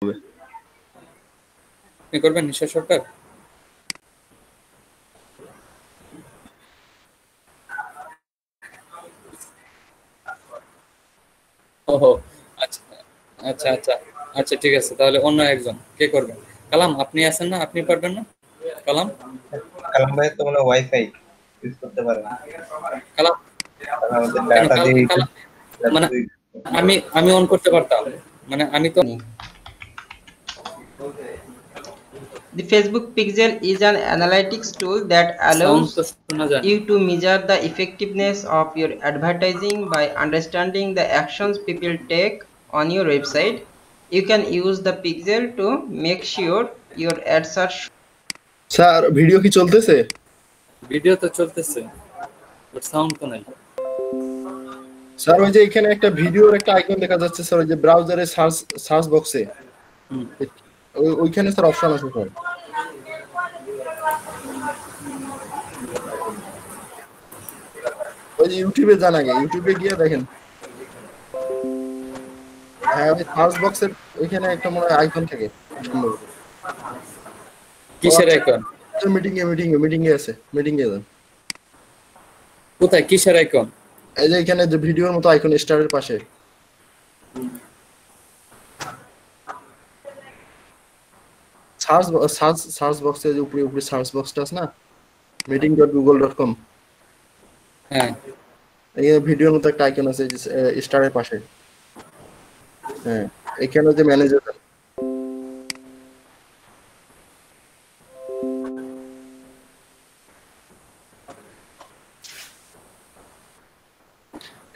আপনি করবেন নিঃশ্বাস সরকার? ওহো, আচ্ছা আচ্ছা আচ্ছা আচ্ছা, ঠিক আছে, তাহলে অন্য একজন কে করবেন? কালাম, আপনি আছেন না? আপনি পারবেন না কালাম? কালাম ভাই তো মনে ওয়াইফাই ইউজ করতে পারে না, কালাম কারণ আমাদের কেন ডাটা দিয়ে কালাম মানে আমি আমি অন করতে পারতাম, মানে আমি তো The Facebook Pixel is an analytics tool that sound তো allows শোনা যায় না। you to measure the effectiveness of your advertising by understanding the actions people take on your website. You can use the pixel to make sure your ads are sir video কি চলতেছে? Video তো চলতেছে, but sound তো নাই। Sir ওই যে এখানে একটা ভিডিওর একটা আইকন দেখা যাচ্ছে স্যার, ওই যে ব্রাউজারে সার্চ সার্চ বক্সে ওইখানে স্যার অপশন আছে স্যার। ওই যে ইউটিউবে যান, আগে ইউটিউবে গিয়ে দেখেন। হ্যাঁ, ওই সার্চ বক্সের ওইখানে একটা মনে হয় আইকন থাকে সম্ভবত। কিসের আইকন? মিটিং এ আছে, মিটিং এ যান। কোথায় কিসের আইকন? এই যে এখানে যে ভিডিওর মতো আইকন স্টারের পাশে সার্চ সার্চ সার্চ বক্সে যে উপরে উপরে সার্চ বক্সটা আছে না, meeting.google.com। হ্যাঁ, এই ভিডিওর মতো একটা আইকন আছে স্টারের পাশে। হ্যাঁ, এখানে যে ম্যানেজার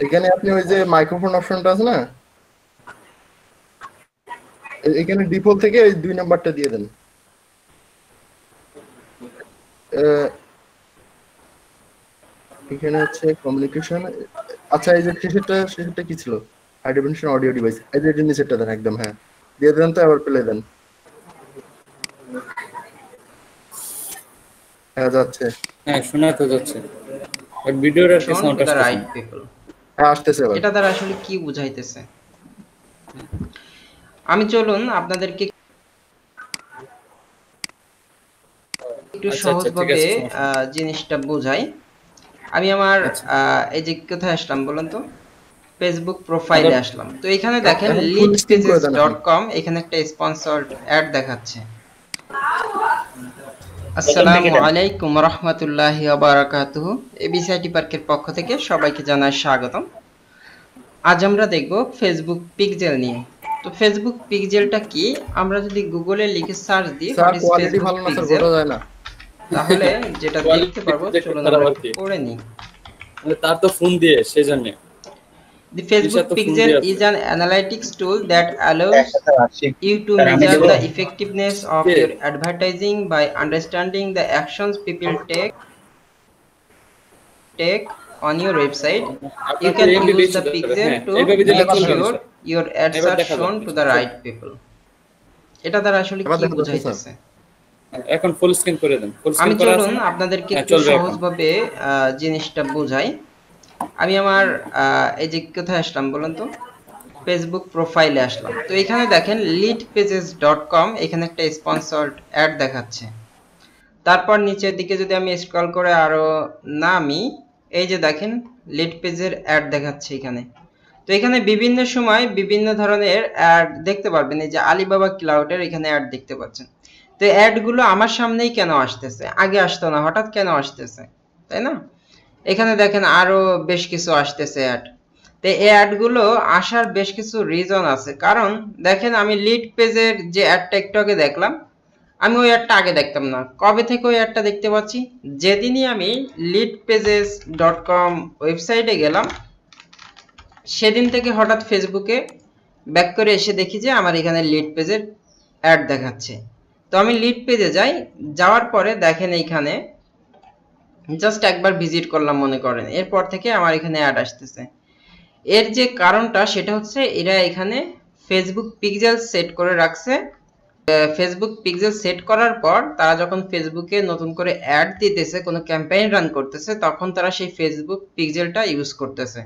এখানে আপনি ওই যে মাইক্রোফোন অপশনটা আছে না, এখানে ডিফল্ট থেকে ওই 2 নাম্বারটা দিয়ে দেন। এখানে হচ্ছে কমিউনিকেশন। আচ্ছা, এই যে শেষেরটা কি ছিল? High definition audio device. এই যে এটার নিচেরটা দেন একদম। হ্যাঁ, দিয়ে দেন তো, আবার প্লে দেন। হ্যাঁ, যাচ্ছে। হ্যাঁ শোনা তো যাচ্ছে, বাট ভিডিওর আর কি shown সাউন্ড to the আসতেছে right না। people. হ্যাঁ, আসতেছে এবার। এটা দ্বারা আসলে কি বুঝাইতেছে? আমি চলুন আপনাদেরকে একটু আচ্ছা আচ্ছা, ঠিক সহজভাবে আছে, সমস্যা নেই। জিনিসটা বুঝাই। আমি আমার আচ্ছা, এই যে কোথায় আসলাম বলুন তো, ফেসবুক প্রোফাইলে আবার আসলাম। তো এখানে দেখেন এখন ফুল স্ক্রিন করে দেন আপনি। leadpages.com, এখানে একটা স্পন্সর্ড অ্যাড দেখাচ্ছে। আসসালামু আলাইকুম রহমতুল্লাহি ওয়া বারাকাতুহু। এবিসিআইটি পার্কের পক্ষ থেকে সবাইকে জানাই স্বাগতম। আজ আমরা দেখব ফেসবুক পিক্সেল নিয়ে। তো ফেসবুক পিক্সেলটা কি? আমরা যদি গুগলে লিখে সার্চ দিই sir what is quality Facebook ভালো না স্যার, পিক্সেল, বোঝা যায় না। তাহলে যেটা দেখতে পারবো, কোয়ালিটি চলুন খারাপ আমরা আর একটু কি, পড়ে নিই। মানে তার তো ফোন দিয়ে সেজন্য। The Facebook তো ফোন Pixel দিয়ে আছে। is an analytics tool that allows একসাথে আশিক you to স্যার আমি measure দেবো। the effectiveness of K? your advertising by understanding the actions people take on your website. You আপনার তো can এমবি use বেশি the দরকার। pixel হ্যাঁ, to এইভাবে দিলে make চলবে না sure স্যার। your ads এবার are দেখা যাক shown to কিছু the চল। right people. এটা দ্বারা আসলে এবার কি দেখা যাচ্ছে স্যার। বুঝাইতেছে? এখন ফুল স্ক্রিন করে দেন, ফুল আমি স্ক্রিন করা আছে চলুন না? আপনাদেরকে হ্যাঁ, একটু চলবে এখন। সহজভাবে জিনিসটা বুঝাই। আমি আমার এই যে কোথায় আসলাম বলুন তো, ফেসবুক প্রোফাইলে আসলাম। তো এখানে দেখেন leadpages.com, এখানে একটা স্পন্সর্ড অ্যাড দেখাচ্ছে। তারপর নিচের দিকে যদি আমি স্ক্রল করে আরো নামি, এই যে দেখেন লিড পেজের অ্যাড দেখাচ্ছে এখানে। তো এখানে বিভিন্ন সময় বিভিন্ন ধরনের অ্যাড দেখতে পারবেন। এই যে আলিবাবা ক্লাউডের এখানে অ্যাড দেখতে পাচ্ছেন। তো অ্যাড গুলো আমার সামনেই কেন আসতেছে? আগে আসতো না, হঠাৎ কেন আসতেছে, তাই না? এখানে দেখেন আরো বেশ কিছু আসতেছে অ্যাড। তো এই অ্যাডগুলো আসার বেশ কিছু রিজন আছে। কারণ দেখেন আমি লিড পেজের যে অ্যাডটা একটু আগে দেখলাম, আমি ওই অ্যাডটা আগে দেখতাম না। কবে থেকে ওই অ্যাডটা দেখতে পাচ্ছি? যেদিনই আমি leadpages.com ওয়েবসাইটে গেলাম, সেদিন থেকে হঠাৎ ফেসবুকে ব্যাক করে এসে দেখি যে আমার এখানে লিড পেজের অ্যাড দেখাচ্ছে। তো আমি লিড পেজে যাই, যাওয়ার পরে দেখেন এইখানে জাস্ট একবার ভিজিট করলাম মনে করেন, এরপর থেকে আমার এখানে অ্যাড আসতেছে। এর যে কারণটা সেটা হচ্ছে এরা এখানে ফেসবুক পিক্সেল সেট করে রাখছে। ফেসবুক পিক্সেল সেট করার পর তারা যখন ফেসবুকে নতুন করে অ্যাড দিতেছে, কোনো ক্যাম্পেইন রান করতেছে, তখন তারা সেই ফেসবুক পিক্সেলটা ইউজ করতেছে।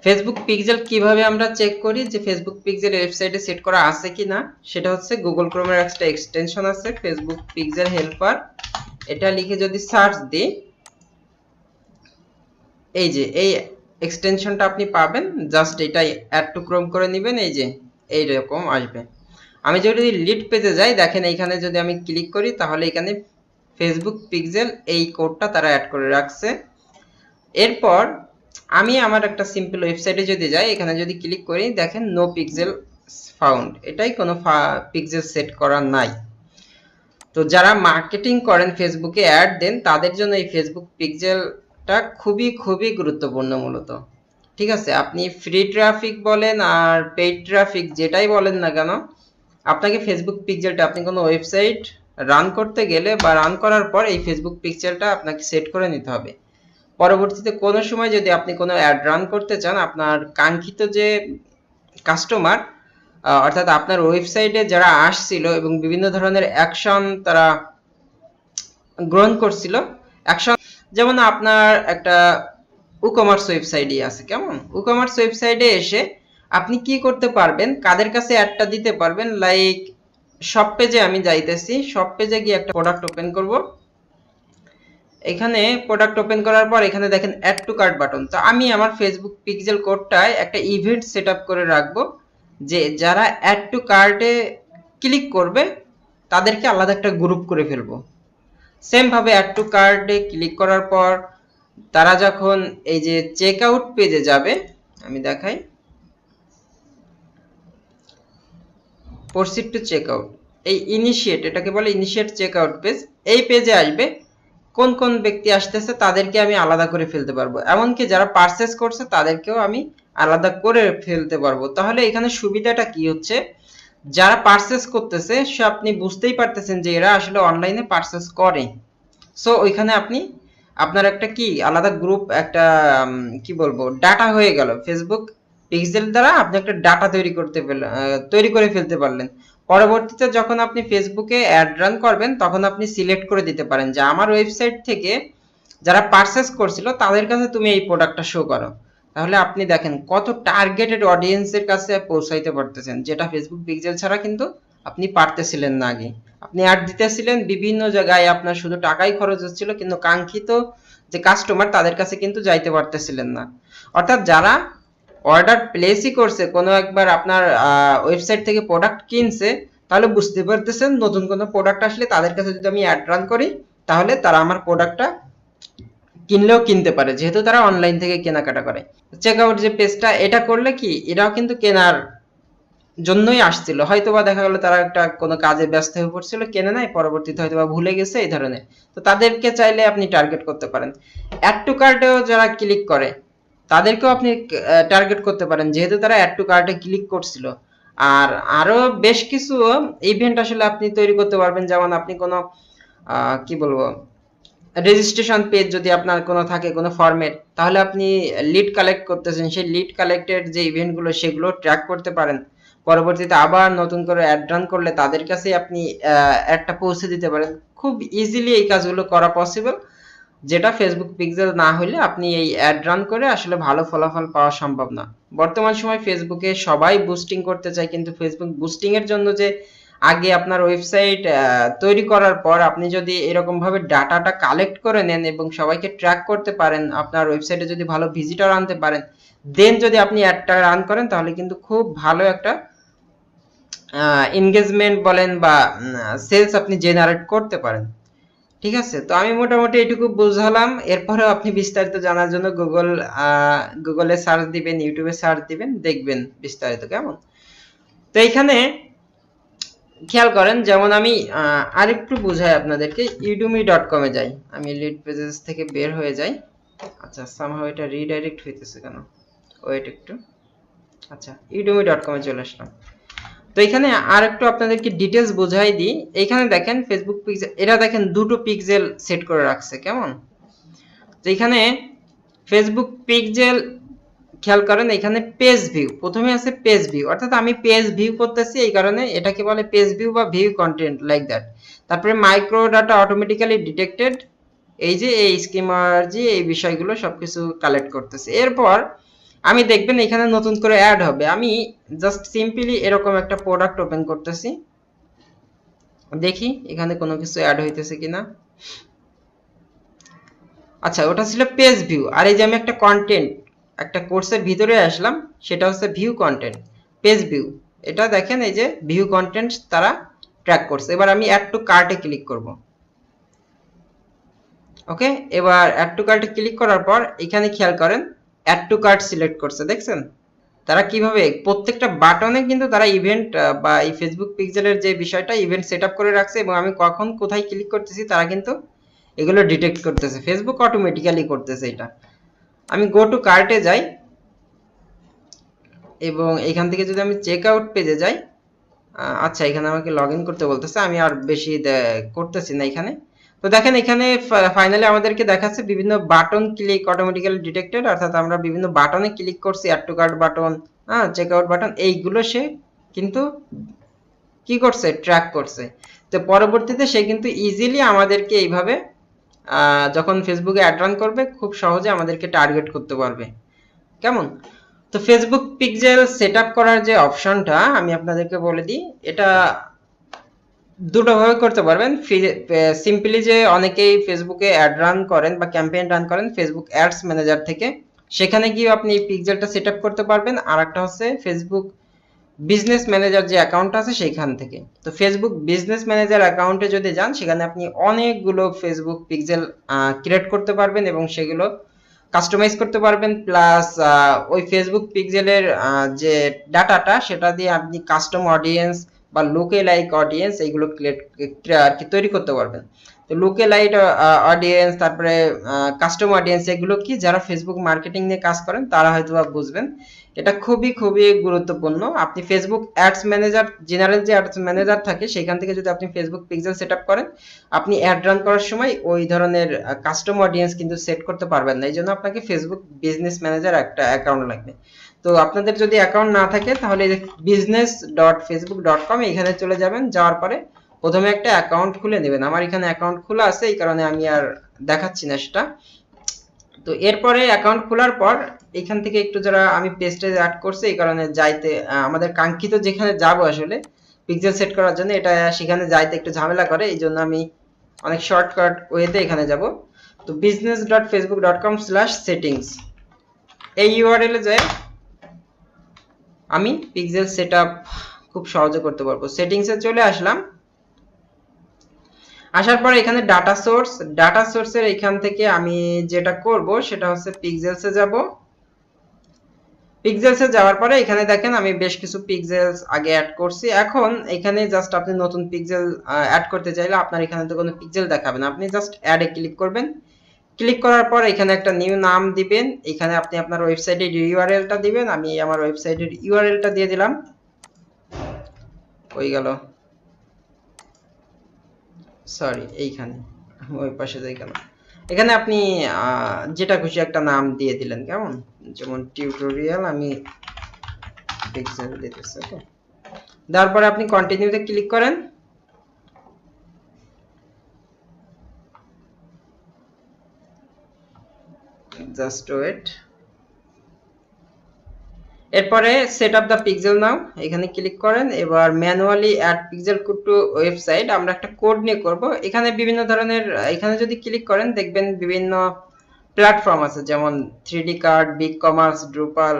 ফেসবুক পিক্সেল কিভাবে আমরা চেক করি যে ফেসবুক পিক্সেল ওয়েবসাইটে সেট করা আছে কিনা, সেটা হচ্ছে গুগল ক্রোমের একটা এক্সটেনশন আছে ফেসবুক পিক্সেল হেল্পার, এটা লিখে যদি সার্চ দিই, এই যে এই এক্সটেনশনটা আপনি পাবেন, জাস্ট এটাই অ্যাড টু ক্রোম করে নেবেন, এই যে এইরকম আসবে। আমি যদি লিড পেজে যাই, দেখেন এইখানে যদি আমি ক্লিক করি তাহলে এখানে ফেসবুক পিক্সেল এই কোডটা তারা অ্যাড করে রাখছে। এরপর আমি আমার একটা সিম্পল ওয়েবসাইটে যদি যাই, এখানে যদি ক্লিক করি, দেখেন নো পিক্সেল ফাউন্ড, এটাই কোনো পিক্সেল সেট করা নাই। তো যারা মার্কেটিং করেন, ফেসবুকে অ্যাড দেন, তাদের জন্য এই ফেসবুক পিক্সেলটা খুবই খুবই গুরুত্বপূর্ণ মূলত। ঠিক আছে, আপনি ফ্রি ট্রাফিক বলেন আর পেইড ট্রাফিক যেটাই বলেন না কেন, আপনাকে ফেসবুক পিক্সেলটা, আপনি কোনো ওয়েবসাইট রান করতে গেলে বা রান করার পর এই ফেসবুক পিক্সেলটা আপনাকে সেট করে নিতে হবে। পরবর্তীতে কোনো সময় যদি আপনি কোনো অ্যাড রান করতে চান, আপনার কাঙ্ক্ষিত যে কাস্টমার, অর্থাৎ আপনার ওয়েবসাইটে যারা আসছিল এবং বিভিন্ন ধরনের অ্যাকশন তারা গ্রহণ করছিল, অ্যাকশন যেমন আপনার একটা ই-কমার্স ওয়েবসাইটই আছে, কেমন ই-কমার্স ওয়েবসাইটে এসে আপনি কি করতে পারবেন, কাদের কাছে অ্যাডটা দিতে পারবেন, লাইক শপ পেজে আমি যাইতেছি, শপ পেজে গিয়ে একটা প্রোডাক্ট ওপেন করব। এখানে প্রোডাক্ট ওপেন করার পর এখানে দেখেন অ্যাড টু কার্ট বাটন। তো আমি আমার ফেসবুক পিক্সেল কোডটায় একটা ইভেন্ট সেটআপ করে রাখবো, যে যারা অ্যাড টু কার্টে ক্লিক করবে তাদেরকে আলাদা একটা গ্রুপ করে ফেলবো। সেম ভাবে অ্যাড টু কার্টে ক্লিক করার পর তারা যখন এই যে চেক আউট পেজে যাবে, আমি দেখাই, প্রসিড টু চেক আউট, এই ইনিশিয়েট, এটাকে বলে ইনিশিয়েট চেক আউট পেজ, এই পেজে আসবে। কোন কোন ব্যক্তি আসতেছে তাদেরকে আমি আলাদা করে ফেলতে পারবো, এমনকি যারা পারচেজ করছে তাদেরকেও আমি আলাদা করে ফেলতে পারবো। তাহলে এখানে সুবিধাটা কি হচ্ছে, যারা পারচেজ করতেছে সে আপনি বুঝতেই পারতেছেন যে এরা আসলে অনলাইনে পারচেজ করে। সো ওইখানে আপনি আপনার একটা কি আলাদা গ্রুপ, একটা কি বলবো, ডাটা হয়ে গেল। ফেসবুক পিক্সেল দ্বারা আপনি একটা ডাটা তৈরি করে ফেলতে পারলেন। পরবর্তীতে যখন আপনি ফেসবুকে অ্যাড রান করবেন, তখন আপনি সিলেক্ট করে দিতে পারেন যে আমার ওয়েবসাইট থেকে যারা পারচেজ করছিল তাদের কাছে তুমি এই প্রোডাক্টটা শো করো। তাহলে আপনি দেখেন কত টার্গেটেড অডিয়েন্সের কাছে পৌঁছাইতে পারতেছেন, যেটা ফেসবুক পিক্সেল ছাড়া কিন্তু আপনি পারতেছিলেন না। আগে আপনি অ্যাড দিতেছিলেন বিভিন্ন জায়গায়, আপনার শুধু টাকাই খরচ হচ্ছিল, কিন্তু কাঙ্ক্ষিত যে কাস্টমার তাদের কাছে কিন্তু যাইতে পারতেছিলেন না। অর্থাৎ যারা অর্ডার প্লেসই করছে, কোনো একবার আপনার ওয়েবসাইট থেকে প্রোডাক্ট কিনছে, তাহলে বুঝতে পারতেছেন নতুন কোনো প্রোডাক্ট আসলে তাদের কাছে যদি আমি অ্যাড রান করি, তাহলে তারা আমার প্রোডাক্টটা কিনলেও কিনতে পারে, যেহেতু তারা অনলাইন থেকে কেনাকাটা করে। চেক আউট যে পেজটা, এটা করলে কি এরাও কিন্তু কেনার জন্যই আসছিল, হয়তোবা দেখা গেল তারা একটা কোনো কাজে ব্যস্ত হয়ে পড়ছিল, কেনে নাই, পরবর্তীতে হয়তোবা ভুলে গেছে, এই ধরনের। তো তাদেরকে চাইলে আপনি টার্গেট করতে পারেন। অ্যাড টু কার্টেও যারা ক্লিক করে তাদেরকেও আপনি টার্গেট করতে পারেন, যেহেতু তারা অ্যাড টু কার্টে ক্লিক করছিল। আর আরো বেশ কিছু ইভেন্ট আসলে আপনি তৈরি করতে পারবেন, যেমন আপনি কোনো কি বলবো, রেজিস্ট্রেশন পেজ যদি আপনার কোনো থাকে, কোনো ফরম্যাট, তাহলে আপনি লিড কালেক্ট করতেছেন, সেই লিড কালেক্টেড যে ইভেন্টগুলো সেগুলো ট্র্যাক করতে পারেন। পরবর্তীতে আবার নতুন করে অ্যাড রান করলে তাদের কাছে আপনি অ্যাডটা পৌঁছে দিতে পারেন। খুব ইজিলি এই কাজগুলো করা পসিবল, যেটা ফেসবুক পিক্সেল না হলে আপনি এই অ্যাড রান করে আসলে ভালো ফলাফল পাওয়া সম্ভব না। বর্তমান সময় ফেসবুকে সবাই বুস্টিং করতে চায়, কিন্তু ফেসবুক বুস্টিং এর জন্য যে আগে আপনার ওয়েবসাইট তৈরি করার পর আপনি যদি এরকম ভাবে ডাটাটা কালেক্ট করে নেন এবং সবাইকে ট্র্যাক করতে পারেন, আপনার ওয়েবসাইটে যদি ভালো ভিজিটর আনতে পারেন, দেন যদি আপনি অ্যাডটা রান করেন, তাহলে কিন্তু খুব ভালো একটা এনগেজমেন্ট বলেন বা সেলস আপনি জেনারেট করতে পারেন। ঠিক আছে, তো আমি মোটামুটি এটুকু বুঝালাম। এরপরেও আপনি বিস্তারিত জানার জন্য গুগলে সার্চ দিবেন, ইউটিউবে সার্চ দিবেন, দেখবেন বিস্তারিত, কেমন। তো এইখানে খেয়াল করেন, যেমন আমি আরেকটু বুঝাই আপনাদেরকে, udemy.com এ যাই, আমি লিড পেজেস থেকে বের হয়ে যাই। আচ্ছা, সামহাউ এটা রিডাইরেক্ট হইতেছে কেন, ওয়েট একটু। আচ্ছা, udemy.com এ চলে আসলাম। তো এখানে আরেকটু আপনাদেরকে ডিটেইলস বোঝাই দিই। এখানে দেখেন ফেসবুক পিক্সেল, এটা দেখেন দুটো পিক্সেল সেট করে রাখছে, কেমন। তো এখানে ফেসবুক পিক্সেল খেয়াল করেন, এখানে পেজ ভিউ প্রথমে আছে, পেজ ভিউ, অর্থাৎ আমি পেজ ভিউ করতেছি, এই কারণে এটাকে বলে পেজ ভিউ বা ভিউ কন্টেন্ট লাইক দ্যাট। তারপরে মাইক্রো ডাটা অটোমেটিক্যালি ডিটেক্টেড, এই যে এই স্কিমার্জি এই বিষয়গুলো সবকিছু কালেক্ট করতেছে। এরপর আমি দেখবেন এখানে নতুন করে অ্যাড হবে। আমি জাস্ট সিম্পলি এরকম একটা প্রোডাক্ট ওপেন করতেছি, দেখি এখানে কোনো কিছু অ্যাড হইতেছে কিনা। আচ্ছা, ওটা ছিল পেজ ভিউ। আর এই যে আমি একটা কন্টেন্ট, একটা কোর্সের ভিতরে আসলাম, সেটা হচ্ছে ভিউ কন্টেন্ট, পেজ ভিউ। এটা দেখেন এই যে ভিউ কন্টেন্ট তারা ট্র্যাক করছে। এবার আমি অ্যাড টু কার্টে ক্লিক করব। ওকে, এবার অ্যাড টু কার্টে ক্লিক করার পর এখানে খেয়াল করেন অ্যাড টু কার্ট সিলেক্ট করছে, দেখছেন তারা কিভাবে প্রত্যেকটা বাটনে কিন্তু তারা ইভেন্ট বা এই ফেসবুক পিক্সেলের যে বিষয়টা ইভেন্ট সেটআপ করে রাখছে, এবং আমি কখন কোথায় ক্লিক করতেছি তারা কিন্তু এগুলো ডিটেক্ট করতেছে, ফেসবুক অটোমেটিক্যালি করতেছে এটা। আমি গো টু কার্টে যাই এবং এখান থেকে যদি আমি চেক আউট পেজে যাই, আচ্ছা এখানে আমাকে লগ ইন করতে বলতেছে, আমি আর বেশি করতেছি না এখানে। তো দেখেন এখানে ফাইনালি আমাদেরকে দেখাচ্ছে বিভিন্ন বাটন ক্লিক অটোমেটিক্যালি ডিটেক্টেড, অর্থাৎ আমরা বিভিন্ন বাটনে ক্লিক করছি, add to cart button, check out button, এইগুলো সে কিন্তু কি করছে, ট্র্যাক করছে। তো পরবর্তীতে সে কিন্তু ইজিলি আমাদেরকে এইভাবে যখন ফেসবুকে অ্যাড রান করবে খুব সহজে আমাদেরকে টার্গেট করতে পারবে। কেমন? তো ফেসবুক পিক্সেল সেটআপ করার যে অপশনটা আমি আপনাদেরকে বলে দিই, এটা দুটো ভাবে করতে পারবেন। সিম্পলি যে অনেকেই ফেসবুকে অ্যাড রান করেন বা ক্যাম্পেইন রান করেন ফেসবুক অ্যাডস ম্যানেজার থেকে, সেখানে গিয়ে আপনি এই পিক্সেলটা সেটআপ করতে পারবেন। আর একটা হচ্ছে ফেসবুক বিজনেস ম্যানেজার যে অ্যাকাউন্ট আছে সেইখান থেকে। তো ফেসবুক বিজনেস ম্যানেজার অ্যাকাউন্টে যদি যান সেখানে আপনি অনেকগুলো ফেসবুক পিক্সেল ক্রিয়েট করতে পারবেন এবং সেগুলো কাস্টমাইজ করতে পারবেন, প্লাস ওই ফেসবুক পিক্সেলের যে ডাটাটা সেটা দিয়ে আপনি কাস্টম অডিয়েন্স বা লুকে লাইক অডিয়েন্স এইগুলো আর কি তৈরি করতে পারবেন। তো লুকে লাইক অডিয়েন্স, তারপরে কাস্টম অডিয়েন্স, এগুলো কি যারা ফেসবুক মার্কেটিং নিয়ে কাজ করেন তারা হয়তো বুঝবেন। এটা খুবই খুবই গুরুত্বপূর্ণ। আপনি ফেসবুক অ্যাডস ম্যানেজার, জেনারেল যে অ্যাডস ম্যানেজার থাকে সেখান থেকে যদি আপনি ফেসবুক পিক্সেল সেটআপ করেন, আপনি অ্যাড রান করার সময় ওই ধরনের কাস্টম অডিয়েন্স কিন্তু সেট করতে পারবেন না। এই জন্য আপনাকে ফেসবুক বিজনেস ম্যানেজার একটা অ্যাকাউন্ট লাগবে। তো আপনাদের যদি অ্যাকাউন্ট না থাকে তাহলে business.facebook.com এখানে চলে যাবেন, যাওয়ার পরে প্রথমে একটা অ্যাকাউন্ট খুলে নেবেন। আমার এখানে অ্যাকাউন্ট খোলা আছে, এই কারণে আমি আর দেখাচ্ছি না সেটা। তো এরপরে অ্যাকাউন্ট খোলার পর এখান থেকে একটু যারা আমি পেজটা অ্যাড করছি এই কারণে যাইতে আমাদের কাঙ্ক্ষিত যেখানে যাব আসলে পিক্সেল সেট করার জন্য, এটা সেখানে যাইতে একটু ঝামেলা করে, এই জন্য আমি অনেক শর্টকাট ওয়েতে এখানে যাব। তো business.facebook.com/settings এই ইউআরএল এ যাই আমি পিক্সেল সেটআপ খুব সহজে করতে পারবো। সেটিংসে চলে আসলাম, আসার পরে এখানে ডাটা সোর্সের এখান থেকে আমি যেটা করব সেটা হচ্ছে পিক্সেলসে যাব। পিক্সেলসে যাওয়ার পরে এখানে দেখেন আমি বেশ কিছু পিক্সেলস আগে অ্যাড করছি। এখন এখানে জাস্ট আপনি নতুন পিক্সেল অ্যাড করতে চাইলে আপনার এখানে তো কোনো পিক্সেল দেখাবে না, আপনি জাস্ট অ্যাডে ক্লিক করবেন। ক্লিক করার পর এখানে একটা নিউ নাম দিবেন, এখানে আপনি আপনার ওয়েবসাইটের ইউআরএলটা দিবেন। আমি আমার ওয়েবসাইটের ইউআরএলটা দিয়ে দিলাম, হয়ে গেল, সরি এইখানে ওই পাশে যাই কেন, এখানে আপনি যেটা খুশি একটা নাম দিয়ে দিলেন, কেমন, যেমন টিউটোরিয়াল আমি পিক্সেল দিতেছি। ওকে, তারপরে আপনি কন্টিনিউতে ক্লিক করেন। Just wait. এরপরে set up the pixel now এখানে ক্লিক করেন। এবার manually add pixel code to website, আমরা একটা কোড নিয়ে করব। এখানে বিভিন্ন ধরনের, এখানে যদি ক্লিক করেন দেখবেন বিভিন্ন প্ল্যাটফর্ম আছে, যেমন 3D কার্ড, বিগ কমার্স, ড্রুপাল,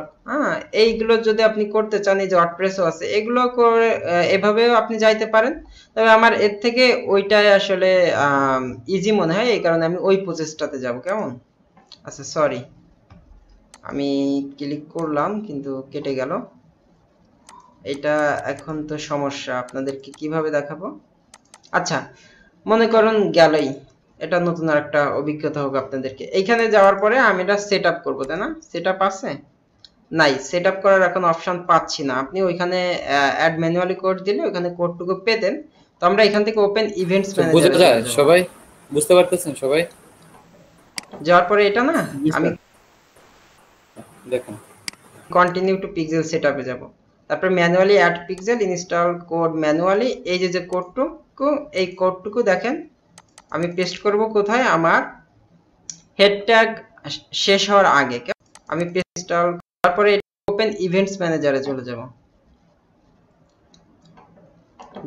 এইগুলো যদি আপনি করতে চান, এই যে ওয়ার্ডপ্রেসও আছে, এগুলো করে এভাবেও আপনি যাইতে পারেন। তবে আমার এর থেকে ওইটাই আসলে ইজি মনে হয়, এই কারণে আমি ওই প্রসেসটাতে যাব। কেমন? আচ্ছা সরি, আমি ক্লিক করলাম কিন্তু কেটে গেল, এটা এখন তো সমস্যা, আপনাদেরকে কিভাবে দেখাবো। আচ্ছা মনে করুন গেলই, এটা নতুন আর একটা অভিজ্ঞতা হোক আপনাদেরকে। এইখানে যাওয়ার পরে আমি এটা সেট আপ করবো, তাই না? সেট আপ আছে নাই, সেট আপ করার এখন অপশন পাচ্ছি না। আপনি ওইখানে অ্যাড ম্যানুয়ালি কোড দিলে ওইখানে কোডটুকু পেতেন। তো আমরা এখান থেকে ওপেন ইভেন্টস ম্যানেজার বুঝা যায়, সবাই বুঝতে পারতেছেন? সবাই যাওয়ার পরে এটা না, আমি দেখুন কন্টিনিউ টু পিক্সেল সেটআপে যাব, তারপর manually add pixel, install code manually, এই যে কোডটুকু, এই কোডটুকু দেখেন আমি পেস্ট করব কোথায়, আমার হেড ট্যাগ শেষ হওয়ার আগে। আমি পেস্ট তারপরে ওপেন ইভেন্টস ম্যানেজারে চলে যাব।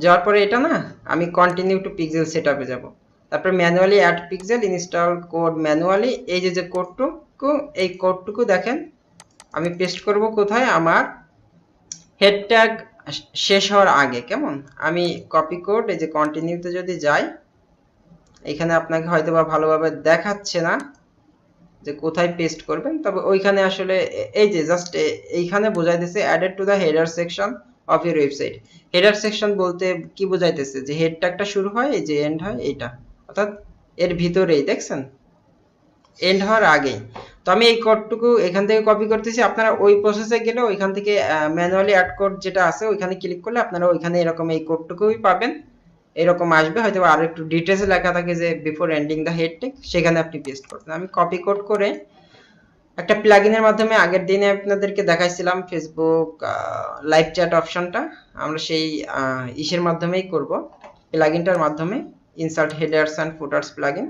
যাওয়ার পরে এটা না আমি কন্টিনিউ টু পিক্সেল সেটআপে যাব। তারপর manually add pixel install code manually, এই যে কোডটুকু, এই কোডটুকু দেখেন আমি পেস্ট করব কোথায়, আমার হেড ট্যাগ শেষ হওয়ার আগে। কেমন, আমি কপি কোড, এই যে কন্টিনিউতে যদি যাই, এখানে আপনাকে হয়তো বা ভালোভাবে দেখাচ্ছে না যে কোথায় পেস্ট করবেন, তবে ওইখানে আসলে এই যে জাস্ট এইখানে বোঝাইতেছে added to the header section of your website. Header section বলতে কি বোঝাইতেছে, যে হেড ট্যাগটা শুরু হয়, এই যে এন্ড হয়, এইটা অর্থাৎ এর ভিতরেই, দেখছেন এন্ড হওয়ার আগেই। তো আমি এই কোডটুকু এখান থেকে কপি করতেছি। আপনারা ওই প্রসেসে গেলে ওইখান থেকে ম্যানুয়ালি অ্যাড কোড যেটা আছে ওইখানে ক্লিক করলে আপনারা ওইখানে এরকম এই কোডটুকুই পাবেন, এরকম আসবে। হয়তো আরো একটু ডিটেইলসে লেখা থাকে যে before ending the head tag, সেখানে আপনি পেস্ট করবেন। আমি কপি কোড করে একটা প্লাগইনের মাধ্যমে, আগের দিনে আপনাদেরকে দেখাইছিলাম ফেসবুক লাইভ চ্যাট অপশনটা, আমরা সেই ইসের মাধ্যমেই করব, প্লাগইনটার মাধ্যমে, insert headers and footers plugin.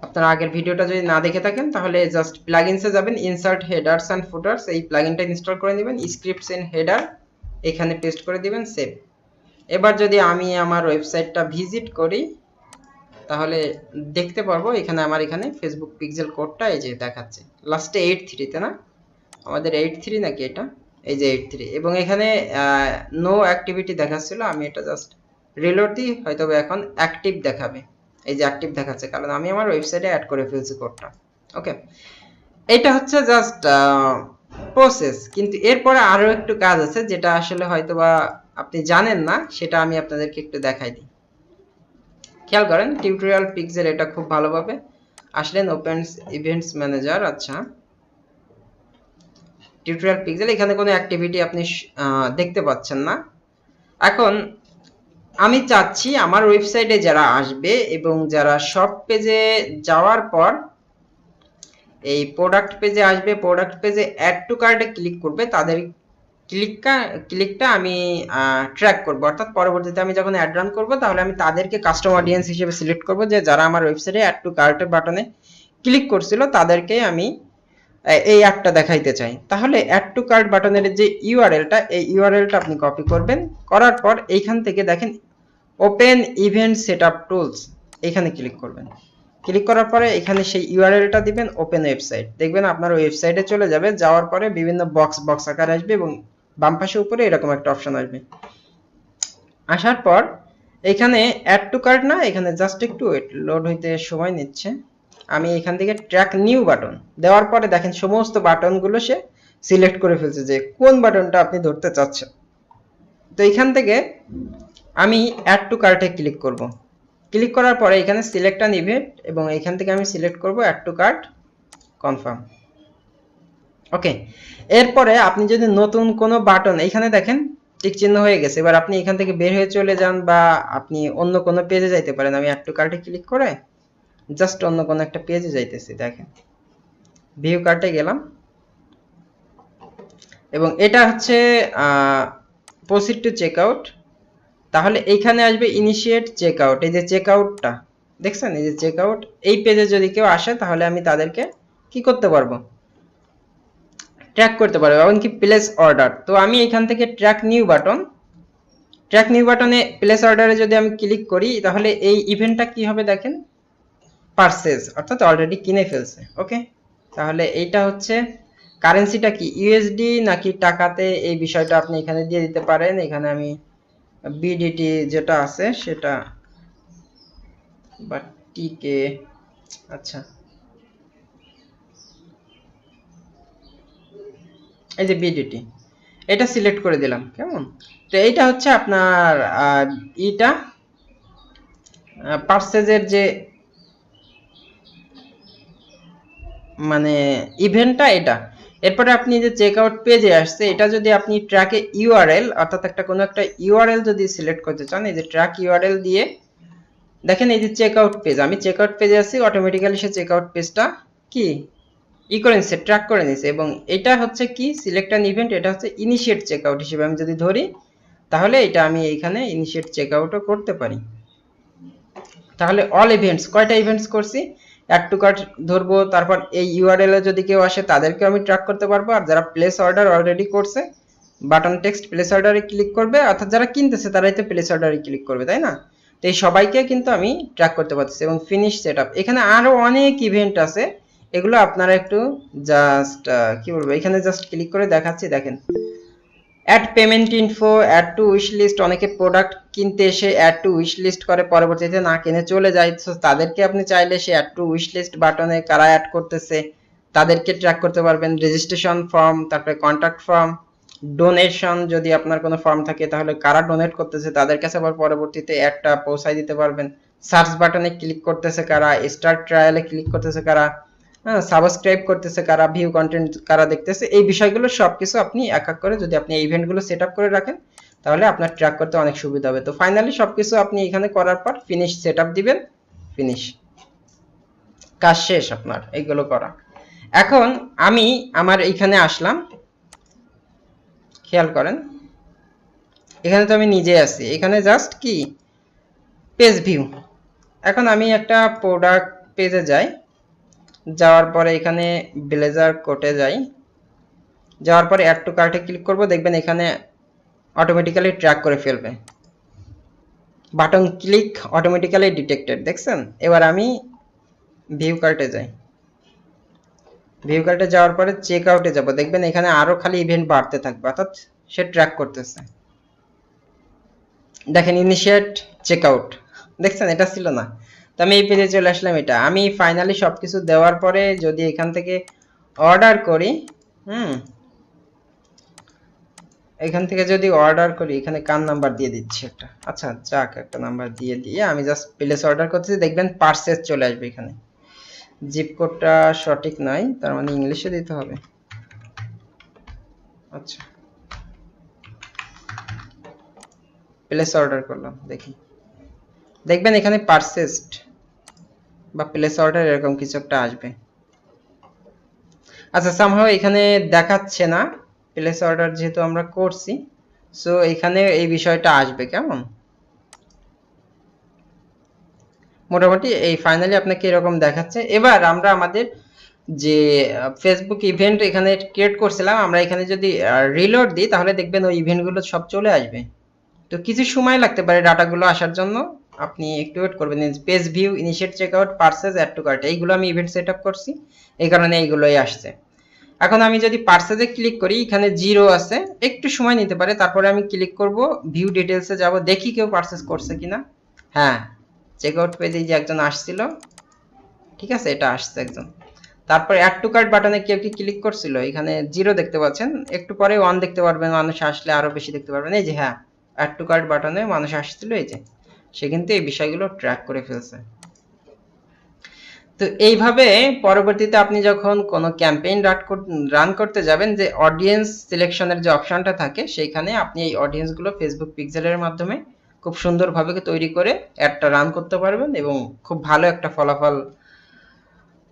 আপনারা আগের ভিডিওটা যদি না দেখে থাকেন তাহলে জাস্ট প্লাগইনসে যাবেন, ইনসার্ট হেডার্স এন্ড ফুটার্স, এই প্লাগইনটা ইনস্টল করে নেবেন, স্ক্রিপ্টস ইন হেডার এখানে পেস্ট করে দিবেন, সেভ। এবার যদি আমি আমার ওয়েবসাইটটা ভিজিট করি তাহলে দেখতে পারবো এখানে আমার এখানে ফেসবুক পিক্সেল কোডটা এই যে দেখাচ্ছে লাস্টে 83 তে না, আমাদের 83 নাকি এটা, এই যে 83, এবং এখানে নো অ্যাক্টিভিটি দেখাচ্ছিল, আমি এটা জাস্ট রিলোড দিই, হয়তো এখন অ্যাক্টিভ দেখাবে, এই যে অ্যাক্টিভ দেখাচ্ছে, কারণ আমি আমার ওয়েবসাইটে অ্যাড করে ফেলছি কোডটা। ওকে, এটা হচ্ছে জাস্ট প্রসেস, কিন্তু এরপরে আরো একটু কাজ আছে যেটা আসলে হয়তোবা আপনি জানেন না, সেটা আমি আপনাদেরকে একটু দেখাই দিই। খেয়াল করেন, টিউটোরিয়াল পিক্সেল এটা খুব ভালোভাবে আসলেন, ওপেন ইভেন্টস ম্যানেজার। আচ্ছা, টিউটোরিয়াল পিক্সেল, এখানে কোনো অ্যাক্টিভিটি আপনি দেখতে পাচ্ছেন না। এখন আমি চাচ্ছি আমার ওয়েবসাইটে যারা আসবে এবং যারা শপ পেজে যাওয়ার পর এই প্রোডাক্ট পেজে আসবে, প্রোডাক্ট পেজে অ্যাড টু কার্টে ক্লিক করবে, তাদের ক্লিকটা আমি ট্র্যাক করব, অর্থাৎ পরবর্তীতে আমি যখন অ্যাড রান করব তাহলে আমি তাদেরকে কাস্টম অডিয়েন্স হিসেবে সিলেক্ট করব, যে যারা আমার ওয়েবসাইটে অ্যাড টু কার্টের বাটনে ক্লিক করছিল তাদেরকে আমি এই অ্যাডটা দেখাইতে চাই। তাহলে অ্যাড টু কার্ট বাটনের যে ইউআরএলটা, এই ইউআরএলটা আপনি কপি করবেন, করার পর এইখান থেকে দেখেন ওপেন ইভেন্ট সেটআপ টুলস, এখানে ক্লিক করবেন। ক্লিক করার পরে এখানে সেই ইউআরএলটা দিবেন, ওপেন ওয়েবসাইট, দেখবেন আপনার ওয়েবসাইটে চলে যাবে। যাওয়ার পরে বিভিন্ন বক্স আকার আসবে এবং বাম পাশে উপরে এরকম একটা অপশন আসবে। আসার পর এখানে অ্যাড টু কার্ট না, এখানে জাস্ট একটু ওয়েট, লোড হইতে সময় নিচ্ছে। আমি এখান থেকে ট্র্যাক নিউ বাটন দেওয়ার পরে দেখেন সমস্ত বাটনগুলো সে সিলেক্ট করে ফেলছে যে কোন বাটনটা আপনি ধরতে চাচ্ছেন। তো এখান থেকে আমি অ্যাড টু কার্টে ক্লিক করব। ক্লিক করার পরে এখানে সিলেক্ট অ্যান ইভেন্ট, এবং এখান থেকে আমি সিলেক্ট করব অ্যাড টু কার্ট কনফার্ম। ওকে, এরপরে আপনি যদি নতুন কোনো বাটন, এইখানে দেখেন টিক চিহ্ন হয়ে গেছে, এবার আপনি এখান থেকে বের হয়ে চলে যান বা আপনি অন্য কোনো পেজে যাইতে পারেন। আমি অ্যাড টু কার্টে ক্লিক করে জাস্ট অন্য কোনো একটা পেজে যাইতেছি, দেখেন ভিউ কার্টে গেলাম, এবং এটা হচ্ছে প্রসিড টু চেক আউট। তাহলে এইখানে আসবে ইনিশিয়েট চেক আউট, এই যে চেক আউটটা দেখছেন, এই যে চেক আউট, এই পেজে যদি কেউ আসে তাহলে আমি তাদেরকে কি করতে পারবো, ট্র্যাক করতে পারবো, এমনকি প্লেস অর্ডার। তো আমি এখান থেকে ট্র্যাক নিউ বাটনে প্লেস অর্ডারে যদি আমি ক্লিক করি তাহলে এই ইভেন্টটা কি হবে দেখেন, পারচেজ, অর্থাৎ অলরেডি কিনে ফেলছে। ওকে, তাহলে এইটা হচ্ছে কারেন্সিটা কি, ইউএসডি নাকি টাকাতে, এই বিষয়টা আপনি এখানে দিয়ে দিতে পারেন। এখানে আমি বিডিটি যেটা আছে সেটা, বা টিকে, আচ্ছা এই যে বিডিটি, এটা সিলেক্ট করে দিলাম। কেমন, তো এইটা হচ্ছে আপনার ইটা পারচেজের যে মানে ইভেন্টটা এটা। এরপরে আপনি যে চেক আউট পেজে আসছে, এটা যদি আপনি ট্র্যাকে ইউআরএল, অর্থাৎ একটা কোনো একটা ইউআরএল যদি সিলেক্ট করতে চান, এই যে ট্র্যাক ইউআরএল দিয়ে দেখেন এই যে চেক আউট পেজ, আমি চেক আউট পেজে আছি, অটোমেটিক্যালি সে চেক আউট পেজটা কি ই করে নিচ্ছে, ট্র্যাক করে নিচ্ছে। এবং এটা হচ্ছে কি সিলেক্ট অ্যান ইভেন্ট, এটা হচ্ছে ইনিশিয়েট চেক আউট হিসেবে আমি যদি ধরি, তাহলে এটা আমি এইখানে ইনিশিয়েট চেক আউটও করতে পারি। তাহলে অল ইভেন্টস, কয়টা ইভেন্টস করছি, অ্যাড টু কার্ট ধরবো, তারপর এই ইউআরএল এ যদি কেউ আসে তাদেরকেও আমি ট্র্যাক করতে পারবো, আর যারা প্লেস অর্ডার অলরেডি করছে বাটন টেক্সট প্লেস অর্ডারে ক্লিক করবে, অর্থাৎ যারা কিনতেছে তারাই তো প্লেস অর্ডারে ক্লিক করবে, তাই না? তো এই সবাইকে কিন্তু আমি ট্র্যাক করতে পারতেছি। এবং ফিনিশ সেটআপ, এখানে আরো অনেক ইভেন্ট আছে, এগুলো আপনারা একটু জাস্ট কি বলবো, এখানে জাস্ট ক্লিক করে দেখাচ্ছি। দেখেন add payment info, add to wish list, অনেকে প্রোডাক্ট কিনতে এসে অ্যাড টু উইশ লিস্ট করে পরবর্তীতে না কিনে চলে যায়, তো তাদেরকে আপনি চাইলে সে অ্যাড টু উইশ লিস্ট বাটনে কারা অ্যাড করতেছে তাদেরকে ট্র্যাক করতে পারবেন। রেজিস্ট্রেশন ফর্ম, তারপরে কন্ট্যাক্ট ফর্ম, ডোনেশন, যদি আপনার কোনো ফর্ম থাকে তাহলে কারা ডোনেট করতেছে তাদের কাছে আবার পরবর্তীতে অ্যাডটা পৌঁছায় দিতে পারবেন। সার্চ বাটনে ক্লিক করতেছে কারা, স্টার্ট ট্রায়ালে ক্লিক করতেছে কারা, হ্যাঁ, সাবস্ক্রাইব করতেছে কারা, ভিউ কন্টেন্ট কারা দেখতেছে, এই বিষয়গুলো সবকিছু আপনি এক এক করে যদি আপনি এই ইভেন্টগুলো সেট আপ করে রাখেন তাহলে আপনার ট্র্যাক করতে অনেক সুবিধা হবে। তো ফাইনালি সবকিছু আপনি এখানে করার পর ফিনিশ সেট আপ দিবেন, ফিনিশ, কাজ শেষ আপনার এইগুলো করা। এখন আমি আমার এইখানে আসলাম, খেয়াল করেন এখানে তো আমি নিজে আছি, এখানে জাস্ট কি পেজ ভিউ। এখন আমি একটা প্রোডাক্ট পেজে যাই, যাওয়ার পরে এখানে ব্লেজার কোটে যাই, যাওয়ার পরে অ্যাড টু কার্টে ক্লিক করব, দেখবেন এখানে অটোমেটিক্যালি ট্র্যাক করে ফেলবে, বাটন ক্লিক অটোমেটিক্যালি ডিটেক্টেড, দেখছেন? এবার আমি ভিউ কার্টে যাই, ভিউ কার্টে যাওয়ার পরে চেক আউটে যাব, দেখবেন এখানে আরো খালি ইভেন্ট বাড়তে থাকবে, অর্থাৎ সে ট্র্যাক করতেছে। দেখেন ইনিশিয়েট চেক আউট, দেখছেন এটা ছিল না, তো আমি এই পেজে চলে আসলাম। এটা আমি ফাইনালি সবকিছু দেওয়ার পরে যদি এখান থেকে অর্ডার করি, এখান থেকে যদি অর্ডার করি, এখানে কার নাম্বার দিয়ে দিচ্ছি একটা, আচ্ছা যাক একটা নাম্বার দিয়ে আমি জাস্ট প্লেস অর্ডার করতেছি, দেখবেন পার্সেস চলে আসবে। এখানে জিপ কোডটা সঠিক নয়, তার মানে ইংলিশে দিতে হবে। আচ্ছা প্লেস অর্ডার করলাম, দেখি দেখবেন এখানে পারচেজড বা প্লেস অর্ডার এরকম কিছু একটা আসবে। আচ্ছা সামহাও এখানে দেখাচ্ছে না প্লেস অর্ডার, যেহেতু আমরা করছি, সো এখানে এই বিষয়টা আসবে কেমন, মোটামুটি এই ফাইনালি আপনাকে এরকম দেখাচ্ছে। এবার আমরা আমাদের যে ফেসবুক ইভেন্ট এখানে ক্রিয়েট করছিলাম, আমরা এখানে যদি রিলোড দিই তাহলে দেখবেন ওই ইভেন্টগুলো সব চলে আসবে। তো কিছু সময় লাগতে পারে ডাটাগুলো আসার জন্য, আপনি একটু ওয়েট করবেন। Page view, initiate checkout, purchase, add to cart, এইগুলো আমি ইভেন্ট সেট আপ করছি, এই কারণে এইগুলোই আসছে। এখন আমি যদি পারচেজে ক্লিক করি, এখানে 0 আছে, একটু সময় নিতে পারে, তারপরে আমি ক্লিক করব, ভিউ ডিটেলসে যাব, দেখি কেউ পারচেজ করছে কিনা। হ্যাঁ চেকআউট পেজে যে একজন আসছিল, ঠিক আছে এটা আসছে একজন। তারপর অ্যাড টু কার্ট বাটনে কেউ কি ক্লিক করছিল, এখানে 0 দেখতে পাচ্ছেন, একটু পরে 1 দেখতে পারবেন, মানুষ আসলে আরো বেশি দেখতে পারবেন। এই যে হ্যাঁ অ্যাড টু কার্ট বাটনে মানুষ আসছিল, এই যে সে কিন্তু এই বিষয়গুলো ট্র্যাক করে ফেলছে। তো এইভাবে পরবর্তীতে আপনি যখন কোনো ক্যাম্পেইন রান করতে যাবেন, যে অডিয়েন্স সিলেকশনের যে অপশনটা থাকে সেইখানে আপনি এই অডিয়েন্সগুলো ফেসবুক পিক্সেলের মাধ্যমে খুব সুন্দরভাবে তৈরি করে অ্যাডটা রান করতে পারবেন এবং খুব ভালো একটা ফলাফল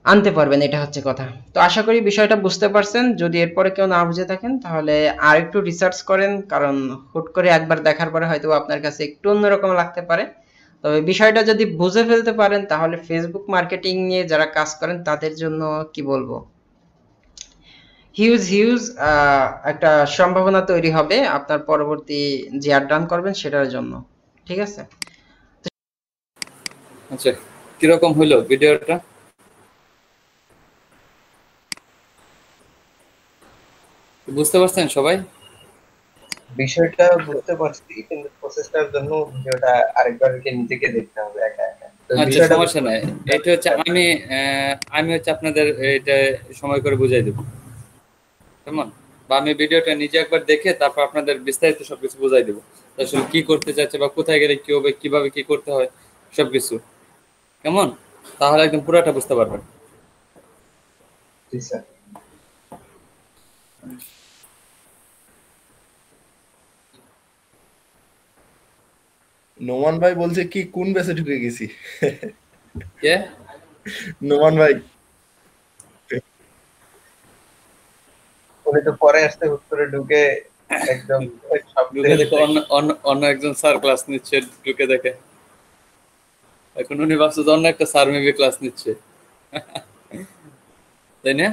আনতে পারবেন, এটা হচ্ছে কথা। তো আশা করি বিষয়টা বুঝতে পারছেন। যদি এরপরে কেউ না বুঝে থাকেন তাহলে আর একটু রিসার্চ করেন, কারণ হুট করে একবার দেখার পরে হয়তো আপনার কাছে একটু অন্যরকম লাগতে পারে। তবে বিষয়টা যদি বুঝে ফেলতে পারেন তাহলে ফেসবুক মার্কেটিং নিয়ে যারা কাজ করেন তাদের জন্য কি বলবো, হিউজ একটা সম্ভাবনা তৈরি হবে আপনার পরবর্তী যে অ্যাড রান করবেন সেটার জন্য, ঠিক আছে? আচ্ছা কিরকম হলো ভিডিওটা? বুঝতে পারছেন সবাই? বিষয়টা বুঝতে পারছি, কিন্তু প্রসেসটার জন্য ভিডিওটা আরেকবার নিজেকে দেখতে হবে একা একা। আচ্ছা সমস্যা নাই, এটা হচ্ছে আমি হচ্ছে আপনাদের এটা সময় করে বুঝাই দেবো, কেমন? বা আমি ভিডিওটা নিজে একবার দেখে তারপর আপনাদের বিস্তারিত সবকিছু বুঝাই দেবো, আসলে কি করতে চাচ্ছে বা কোথায় গেলে কি হবে, কিভাবে কি করতে হয় সবকিছু, কেমন? তাহলে একদম পুরাটা বুঝতে পারবেন। জি স্যার। নোমান ভাই বলছে কি কোন ব্যাচে ঢুকে গেছি। কে? নোমান ভাই উনি তো পরে আসতে হুট করে ঢুকে একদম ঢুকে দেখে অন্য একজন স্যার ক্লাস নিচ্ছে, ঢুকে দেখে এখন উনি ভাবছে অন্য একটা স্যার মেবি ক্লাস নিচ্ছে, তাই না?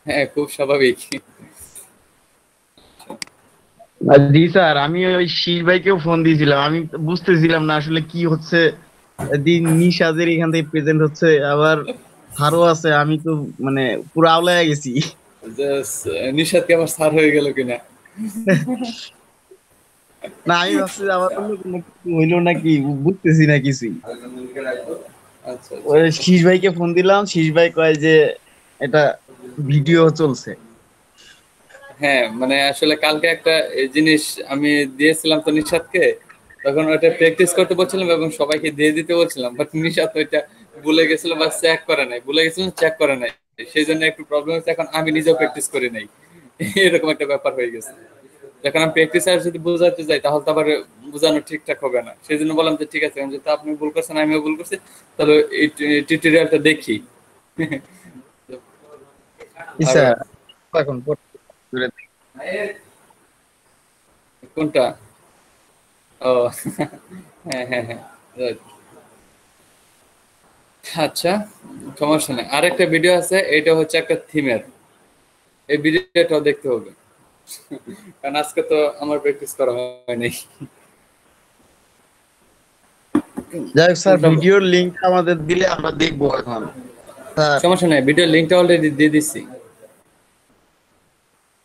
হ্যাঁ, খুব স্বাভাবিক। জি স্যার, আমি ওই শীষ ভাইকেও ফোন দিয়েছিলাম, আমি বুঝতেছিলাম না আসলে কি হচ্ছে। দিন নিশাদের এখান থেকে প্রেজেন্ট হচ্ছে, আবার স্যারও আছে, আমি তো মানে পুরো আওলায় গেছি। নিশাদ কি আমার স্যার হয়ে গেল কিনা? না, আমি ভাবছি যে আবার অন্য কোনো কিছু হইলো নাকি, বুঝতেছি না কিছুই। আচ্ছা ওই আচ্ছা। শীষ ভাইকে ফোন দিলাম, শীষ ভাই কয় যে এটা ভিডিও চলছে। হ্যাঁ, মানে আসলে কালকে একটা জিনিস আমি দিয়েছিলাম তো নিশাদকে, তখন ওটা প্র্যাকটিস করতে বলছিলাম এবং সবাইকে দিয়ে দিতে বলছিলাম, বাট নিশাদ ওইটা ভুলে গেছিল বা চেক করে নাই, ভুলে গেছিল চেক করে নাই, সেই জন্য একটু প্রবলেম হচ্ছে। এখন আমি নিজেও প্র্যাকটিস করি নাই, এরকম একটা ব্যাপার হয়ে গেছে। যখন আমি প্র্যাকটিস আর যদি বোঝাতে যাই তাহলে তো আবার বোঝানো ঠিকঠাক হবে না, সেই জন্য বললাম যে ঠিক আছে, যেহেতু আপনি ভুল করছেন আমিও ভুল করছি, তাহলে এই টিউটোরিয়ালটা দেখি। জি আর স্যার, এখন কোনটা? ও হ্যাঁ হ্যাঁ হ্যাঁ, right. আচ্ছা, সমস্যা নেই। আরেকটা ভিডিও আছে, এটা হচ্ছে একটা থিমের, এই ভিডিওটাও দেখতে হবে, কারণ আজকে তো আমার প্র্যাকটিস করা হয়নি। যাই হোক স্যার, কোনটা? ভিডিওর লিংক আমাদের দিলে আমরা দেখবো এখন স্যার। সমস্যা নেই, ভিডিওর লিঙ্কটা অলরেডি দিয়ে দিচ্ছি,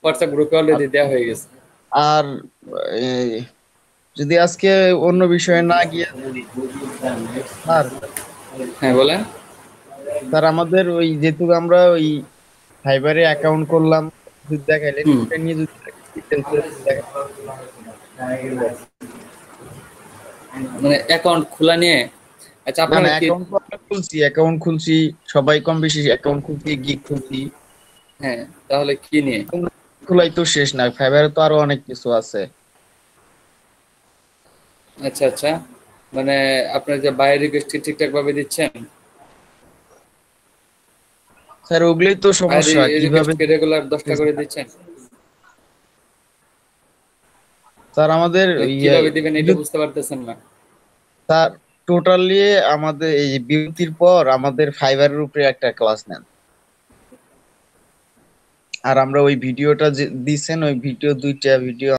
হোয়াটসঅ্যাপ গ্রুপে অলরেডি দেওয়া হয়ে গেছে। আর এই, যদি আজকে অন্য বিষয়ে না গিয়ে স্যার, হ্যাঁ বলেন। স্যার আমাদের ওই যেহেতু আমরা ওই ফাইবারে অ্যাকাউন্ট করলাম, যদি দেখাইলেন হুম। ওটা নিয়ে যদি details এ দেখাইতেন। মানে অ্যাকাউন্ট খোলা নিয়ে? আচ্ছা, না না, আপনারা কি? অ্যাকাউন্ট খুলছি, সবাই কম বেশি অ্যাকাউন্ট খুলছি, গিগ খুলছি। হ্যাঁ, তাহলে কি নিয়ে? খোলাই তো শেষ না, ফাইবারে তো আরো অনেক কিছু আছে। আচ্ছা আচ্ছা, মানে আপনার যে বায়োর রিকোয়েস্ট ঠিকঠাক ভাবে দিচ্ছেন? স্যার ওগুলোই তো বায়োর সমস্যা, কিভাবে রিকোয়েস্ট কে রেগুলার 10টা করে দিচ্ছেন? স্যার আমাদের মানে ইয়ে, কিভাবে দিবেন এটা বুঝতে পারতেছেন না? স্যার টোটালি আমাদের এই বিরতির পর আমাদের ফাইবারের উপরে একটা ক্লাস নেন, আর আমরা ওই ভিডিওটা যে দিছেন, ওই ভিডিও 2টা ভিডিও